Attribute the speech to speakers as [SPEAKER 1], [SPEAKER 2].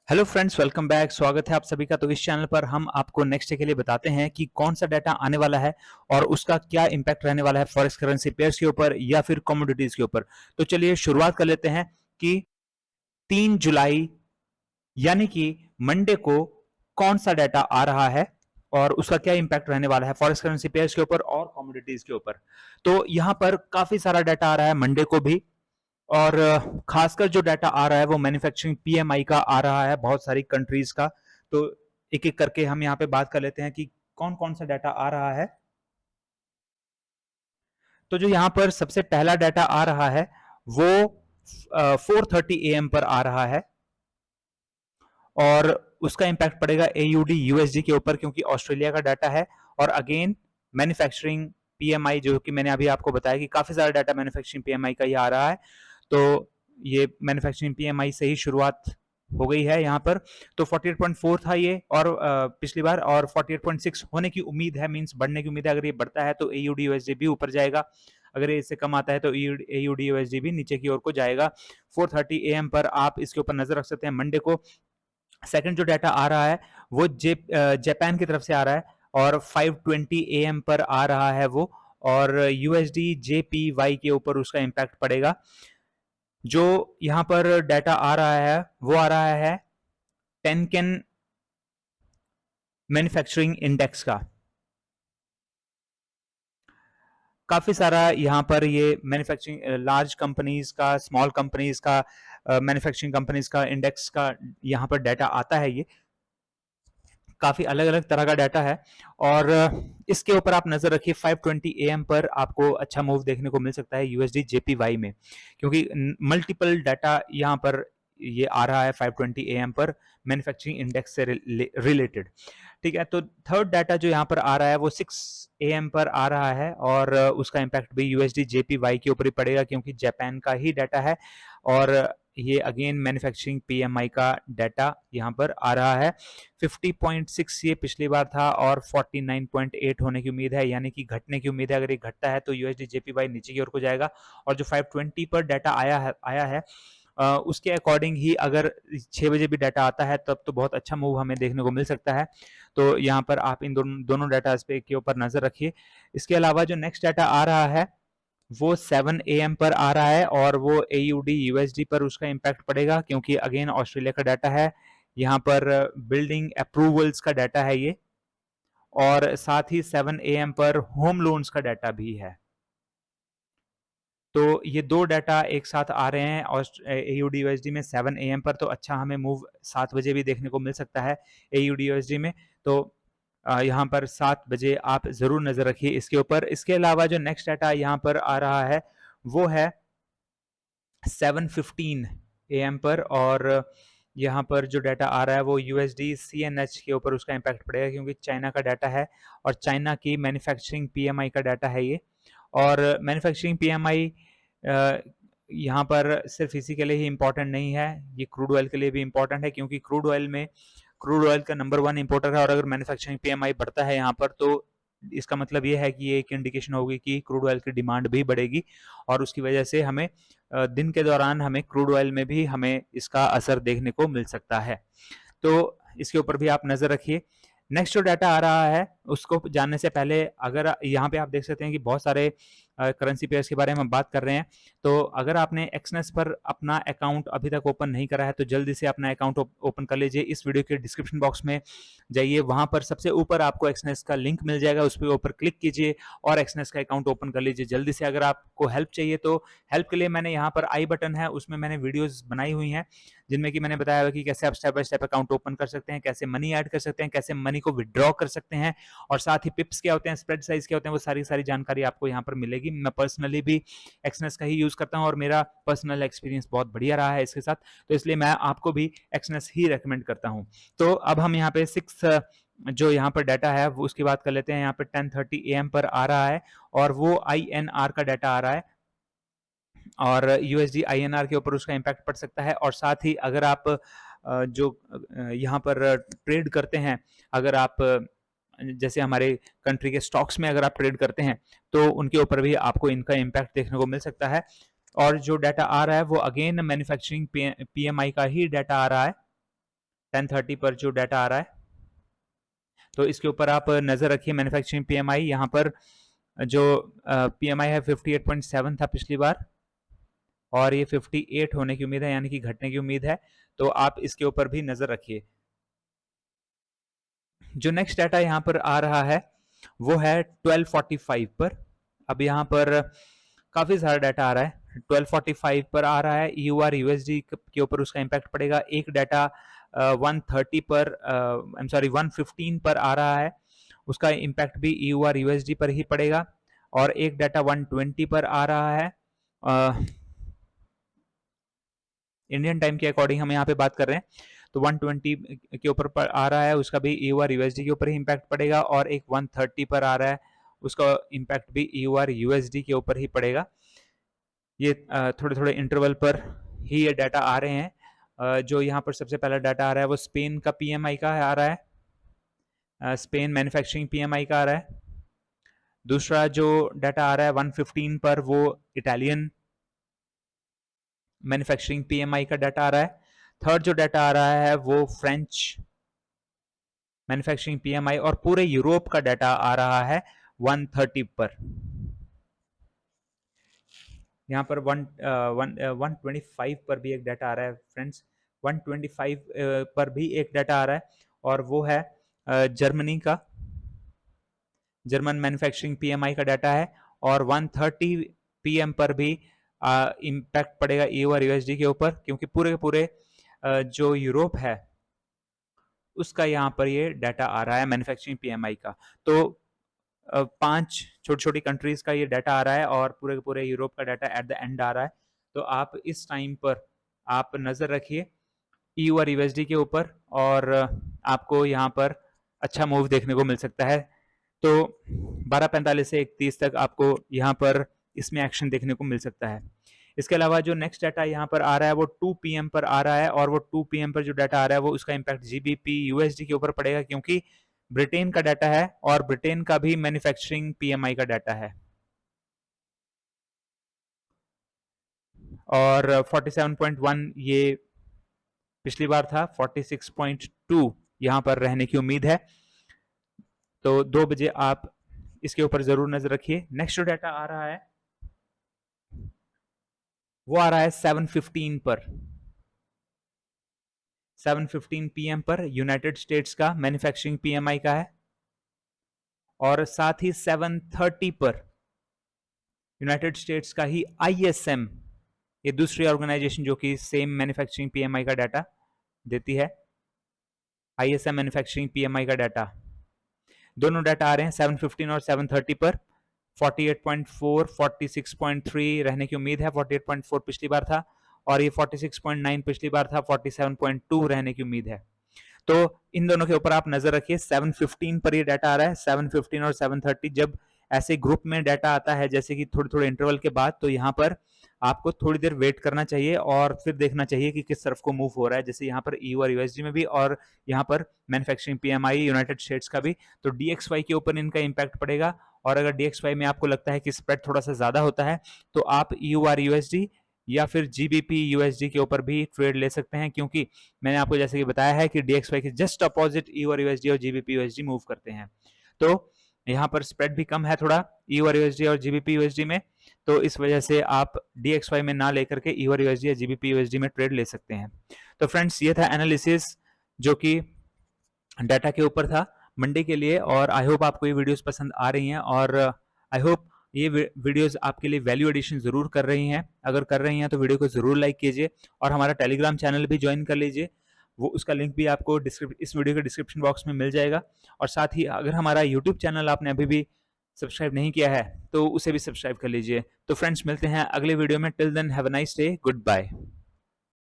[SPEAKER 1] Hello friends, welcome back. स्वागत है आप सभी का। तो इस चैनल पर हम आपको नेक्स्ट डे के लिए बताते हैं कि कौन सा डाटा आने वाला है और उसका क्या इम्पैक्ट रहने वाला है फॉरेक्स करेंसी पेयर्स के ऊपर या फिर कमोडिटीज के ऊपर। तो चलिए शुरुआत कर लेते हैं कि 3 जुलाई यानी कि मंडे को कौन सा डाटा आ रहा है और उसका क्या इम्पैक्ट रहने वाला है फॉरेक्स करेंसी पेयर्स के ऊपर और कमोडिटीज के ऊपर। तो यहां पर काफी सारा डाटा आ रहा है मंडे को भी, और खासकर जो डाटा आ रहा है वो मैन्युफैक्चरिंग पीएमआई का आ रहा है बहुत सारी कंट्रीज का। तो एक एक करके हम यहाँ पे बात कर लेते हैं कि कौन कौन सा डाटा आ रहा है। तो जो यहाँ पर सबसे पहला डाटा आ रहा है वो 4:30 AM पर आ रहा है और उसका इम्पैक्ट पड़ेगा एयूडी यूएसडी के ऊपर क्योंकि ऑस्ट्रेलिया का डाटा है। और अगेन मैन्युफैक्चरिंग पीएमआई, जो कि मैंने अभी आपको बताया कि काफी सारा डाटा मैन्युफैक्चरिंग पीएमआई का ही आ रहा है। तो ये मैन्युफैक्चरिंग पीएमआई से ही शुरुआत हो गई है यहाँ पर। तो 48.4 था ये और पिछली बार, और 48.6 होने की उम्मीद है, मींस बढ़ने की उम्मीद है। अगर ये बढ़ता है तो एयूडी यूएसडी भी ऊपर जाएगा, अगर ये इससे कम आता है तो एयूडी यूएसडी भी नीचे की ओर को जाएगा। 4:30 AM पर आप इसके ऊपर नजर रख सकते हैं मंडे को। सेकंड जो डाटा आ रहा है वो जापान की तरफ से आ रहा है और 5:20 AM पर आ रहा है वो, और यूएसडी जेपीवाई के ऊपर उसका इम्पैक्ट पड़ेगा। जो यहां पर डाटा आ रहा है वो आ रहा है टेनकेन मैन्युफैक्चरिंग इंडेक्स का। काफी सारा यहाँ पर ये मैन्युफैक्चरिंग लार्ज कंपनीज का, स्मॉल कंपनीज का, मैन्युफैक्चरिंग कंपनीज का इंडेक्स का यहाँ पर डाटा आता है। ये काफी अलग अलग तरह का डाटा है और इसके ऊपर आप नजर रखिए। 5:20 AM पर आपको अच्छा मूव देखने को मिल सकता है यूएसडी जेपीवाई में, क्योंकि मल्टीपल डाटा यहाँ पर ये आ रहा है 5:20 AM पर मैन्युफैक्चरिंग इंडेक्स से रिलेटेड। ठीक है, तो थर्ड डाटा जो यहाँ पर आ रहा है वो 6 AM पर आ रहा है और उसका इम्पैक्ट भी यूएसडी जेपीवाई के ऊपर ही पड़ेगा क्योंकि जापान का ही डाटा है और ये अगेन मैन्युफैक्चरिंग पीएमआई का डाटा यहाँ पर आ रहा है। 50.6 ये पिछली बार था और 49.8 होने की उम्मीद है, यानी कि घटने की उम्मीद है। अगर ये घटता है तो यूएसडी जेपीवाई नीचे की ओर को जाएगा। और जो 5:20 पर डाटा आया है उसके अकॉर्डिंग ही अगर 6 बजे भी डाटा आता है तब तो बहुत अच्छा मूव हमें देखने को मिल सकता है। तो यहाँ पर आप इन दोनों डाटा पे के ऊपर नजर रखिए। इसके अलावा जो नेक्स्ट डाटा आ रहा है वो 7 AM पर आ रहा है और वो एयूडी यूएसडी पर उसका इम्पैक्ट पड़ेगा क्योंकि अगेन ऑस्ट्रेलिया का डाटा है। यहाँ पर बिल्डिंग अप्रूवल्स का डाटा है ये, और साथ ही 7 AM पर होम लोन्स का डाटा भी है। तो ये दो डाटा एक साथ आ रहे हैं और एयूडी यूएसडी में 7 AM पर, तो अच्छा हमें मूव 7 बजे भी देखने को मिल सकता है एयूडी यूएसडी में। तो यहाँ पर 7 बजे आप जरूर नजर रखिए इसके ऊपर। इसके अलावा जो नेक्स्ट डाटा यहाँ पर आ रहा है वो है 7:15 AM पर, और यहाँ पर जो डाटा आ रहा है वो यूएसडी सीएनएच के ऊपर उसका इम्पैक्ट पड़ेगा क्योंकि चाइना का डाटा है और चाइना की मैन्युफैक्चरिंग पीएमआई का डाटा है ये। और मैन्युफैक्चरिंग पीएमआई यहाँ पर सिर्फ इसी के लिए ही इम्पोर्टेंट नहीं है, ये क्रूड ऑयल के लिए भी इम्पोर्टेंट है क्योंकि क्रूड ऑयल का नंबर 1 इंपोर्टर है। और अगर मैन्युफैक्चरिंग पीएमआई बढ़ता है यहाँ पर तो इसका मतलब ये है कि ये एक इंडिकेशन होगी कि क्रूड ऑयल की डिमांड भी बढ़ेगी और उसकी वजह से हमें दिन के दौरान हमें क्रूड ऑयल में भी हमें इसका असर देखने को मिल सकता है। तो इसके ऊपर भी आप नजर रखिए। नेक्स्ट जो डाटा आ रहा है उसको जानने से पहले अगर यहाँ पे आप देख सकते हैं कि बहुत सारे करेंसी पेयर्स के बारे में हम बात कर रहे हैं। तो अगर आपने एक्सनेस पर अपना अकाउंट अभी तक ओपन नहीं करा है तो जल्दी से अपना अकाउंट ओपन कर लीजिए। इस वीडियो के डिस्क्रिप्शन बॉक्स में जाइए, वहां पर सबसे ऊपर आपको एक्सनेस का लिंक मिल जाएगा, उस पर ऊपर क्लिक कीजिए और एक्सनेस का अकाउंट ओपन कर लीजिए जल्दी से। अगर आपको हेल्प चाहिए तो हेल्प के लिए मैंने यहाँ पर आई बटन है, उसमें मैंने वीडियोज बनाई हुई हैं जिनमें कि मैंने बताया हुआ कि कैसे आप step by step account open कर सकते हैं, कैसे मनी ऐड कर सकते हैं, कैसे मनी को विड्रॉ कर सकते हैं, और साथ ही पिप्स क्या होते हैं, स्प्रेड साइज क्या होते हैं, वो सारी जानकारी आपको यहाँ पर मिलेगी। मैं पर्सनली भी एक्सनेस का ही यूज करता हूँ और मेरा पर्सनल एक्सपीरियंस बहुत बढ़िया रहा है इसके साथ, तो इसलिए मैं आपको भी एक्सनेस ही रेकमेंड करता हूँ। तो अब हम यहाँ पे 6 जो यहाँ पर डाटा है वो उसकी बात कर लेते हैं। यहाँ पर 10:30 AM पर आ रहा है और वो INR का डाटा आ रहा है और यूएसडी आईएनआर के ऊपर उसका इम्पैक्ट पड़ सकता है। और साथ ही अगर आप जो यहाँ पर ट्रेड करते हैं, अगर आप जैसे हमारे कंट्री के स्टॉक्स में अगर आप ट्रेड करते हैं तो उनके ऊपर भी आपको इनका इम्पैक्ट देखने को मिल सकता है। और जो डाटा आ रहा है वो अगेन मैन्युफैक्चरिंग पीएमआई का ही डाटा आ रहा है 10:30 पर जो डाटा आ रहा है, तो इसके ऊपर आप नज़र रखिए। मैन्युफैक्चरिंग पीएमआई यहाँ पर जो पीएमआई है 58.7 था पिछली बार, और ये 58 होने की उम्मीद है, यानी कि घटने की उम्मीद है, तो आप इसके ऊपर भी नज़र रखिए। जो नेक्स्ट डाटा यहाँ पर आ रहा है वो है 12:45 पर। अब यहाँ पर काफ़ी सारा डाटा आ रहा है। 12:45 पर आ रहा है, EUR USD के ऊपर उसका इम्पैक्ट पड़ेगा। एक डाटा 130 पर, आई एम सॉरी 115 पर आ रहा है, उसका इम्पैक्ट भी EUR USD पर ही पड़ेगा। और एक डाटा 120 पर आ रहा है, इंडियन टाइम के अकॉर्डिंग हम यहाँ पे बात कर रहे हैं, तो 120 के ऊपर पर आ रहा है, उसका भी EUR USD के ऊपर ही इम्पैक्ट पड़ेगा। और एक 130 पर आ रहा है, उसका इम्पैक्ट भी EUR USD के ऊपर ही पड़ेगा। ये थोड़े थोड़े इंटरवल पर ही ये डाटा आ रहे हैं। जो यहाँ पर सबसे पहला डाटा आ रहा है वो स्पेन का PMI का आ रहा है, स्पेन मैन्युफैक्चरिंग PMI का आ रहा है। दूसरा जो डाटा आ रहा है 115 पर, वो इटालियन मैन्युफैक्चरिंग PMI का डाटा आ रहा है। थर्ड जो डाटा आ रहा है वो फ्रेंच मैन्युफैक्चरिंग PMI, और पूरे यूरोप का डाटा आ रहा है 130 पर। यहाँ पर 125 पर भी एक डाटा आ रहा है फ्रेंड्स, 125 पर भी एक डाटा आ रहा है, और वो है जर्मनी का, जर्मन मैन्युफैक्चरिंग PMI का डाटा है। और 130 PM पर भी इम्पैक्ट पड़ेगा EUR USD के ऊपर, क्योंकि पूरे के पूरे जो यूरोप है उसका यहाँ पर ये डाटा आ रहा है मैन्युफैक्चरिंग PMI का। तो 5 छोटी छोटी कंट्रीज का ये डाटा आ रहा है, और पूरे के पूरे यूरोप का डाटा एट द एंड आ रहा है। तो आप इस टाइम पर आप नज़र रखिए EUR USD के ऊपर, और आपको यहाँ पर अच्छा मूव देखने को मिल सकता है। तो 12:45 से 1:30 तक आपको यहाँ पर इसमें एक्शन देखने को मिल सकता है। इसके अलावा जो नेक्स्ट डाटा यहाँ पर आ रहा है वो 2 PM पर आ रहा है, और वो 2 PM पर जो डाटा आ रहा है वो उसका इम्पैक्ट GBP USD के ऊपर पड़ेगा, क्योंकि ब्रिटेन का डाटा है, और ब्रिटेन का भी मैन्युफैक्चरिंग PMI का डाटा है। और 47.1 ये पिछली बार था, 46.2 यहाँ पर रहने की उम्मीद है। तो 2 बजे आप इसके ऊपर जरूर नजर रखिए। नेक्स्ट जो डाटा आ रहा है वो आ रहा है 7:15 पर, 7:15 PM पर यूनाइटेड स्टेट्स का मैन्युफैक्चरिंग PMI का है। और साथ ही 7:30 पर यूनाइटेड स्टेट्स का ही ISM, ये दूसरी ऑर्गेनाइजेशन जो कि सेम मैन्युफैक्चरिंग PMI का डाटा देती है, ISM मैन्युफैक्चरिंग PMI का डाटा, दोनों डाटा आ रहे हैं 7:15 और 7:30 पर। 48.4, 46.3 रहने की उम्मीद है। 48.4 पिछली बार था, और ये 46.9 पिछली बार था। 47.2 रहने की उम्मीद है। तो इन दोनों के ऊपर आप नजर रखिए। 7:15 पर ये डाटा आ रहा है, 7:15 और 7:30 जब ऐसे ग्रुप में डाटा आता है, जैसे कि थोड़े थोड़े इंटरवल के बाद, तो यहाँ पर आपको थोड़ी देर वेट करना चाहिए और फिर देखना चाहिए कि किस तरफ को मूव हो रहा है। जैसे यहाँ पर EUR USD में भी, और यहाँ पर मैन्युफैक्चरिंग PMI यूनाइटेड स्टेट्स का भी। तो DXY के ऊपर इनका इम्पैक्ट पड़ेगा, और अगर DXY में आपको लगता है कि स्प्रेड थोड़ा सा ज्यादा होता है, तो आप EUR USD या फिर GBP USD के ऊपर भी ट्रेड ले सकते हैं, क्योंकि मैंने आपको जैसे कि बताया है कि DXY के जस्ट अपोजिट EUR USD और GBP USD मूव करते हैं। तो यहाँ पर स्प्रेड भी कम है थोड़ा EUR USD और GBP USD में, तो इस वजह से आप DXY में ना लेकर के EUR USD या GBP USD में ट्रेड ले सकते हैं। तो फ्रेंड्स, ये था एनालिसिस जो कि डाटा के ऊपर था मंडे के लिए, और आई होप आपको ये वीडियोस पसंद आ रही हैं, और आई होप ये वीडियोस आपके लिए वैल्यू एडिशन जरूर कर रही हैं। अगर कर रही हैं तो वीडियो को जरूर लाइक कीजिए, और हमारा टेलीग्राम चैनल भी ज्वाइन कर लीजिए। वो उसका लिंक भी आपको इस वीडियो के डिस्क्रिप्शन बॉक्स में मिल जाएगा। और साथ ही अगर हमारा यूट्यूब चैनल आपने अभी भी सब्सक्राइब नहीं किया है तो उसे भी सब्सक्राइब कर लीजिए। तो फ्रेंड्स, मिलते हैं अगले वीडियो में। Till then have a nice day, good bye.